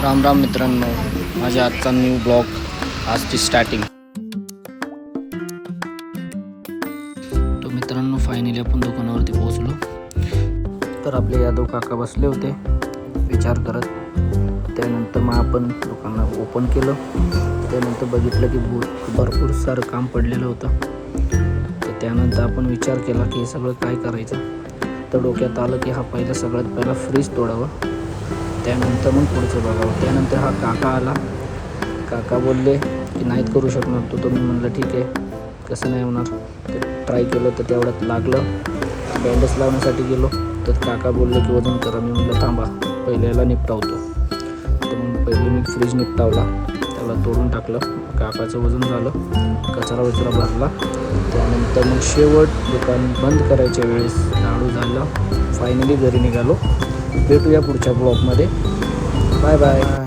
राम राम मित्रांनो, माझ्या आजचा न्यू ब्लॉग आजची स्टार्टिंग. तो मित्रांनो फायनली आपण दुकानावरती पोहोचलो. तर आपले यादव काका बसले होते विचार करत. त्यानंतर मग आपण दुकान ओपन केलं. त्यानंतर बघितलं की भरपूर सारं काम पडलेलं होतं. तर त्यानंतर आपण विचार केला की हे सगळं काय करायचं. तर डोक्यात आलं की सगळ्यात पहिला फ्रीज तोडावं, त्यानंतर मग पुढचं बघावं. त्यानंतर हा काका आला. काका बोलले की नाहीत करू शकणार तो. मी म्हणलं ठीक आहे, कसं नाही होणार. तर ट्राय केलं तर तेवढ्यात लागलं. बँडेज लावण्यासाठी गेलो तर काका बोलले की वजन करा. मी म्हणलं थांबा, पहिले याला निपटावतो. तर मग पहिले मी फ्रीज निपटावला, त्याला तोडून टाकलं. काकाचं वजन झालं, कचरा भरला. त्यानंतर मग शेवट दुकान बंद करायच्या वेळेस झाडू झालं. फायनली घरी निघालो. भेटूया पुढच्या ब्लॉगमध्ये. Bye bye.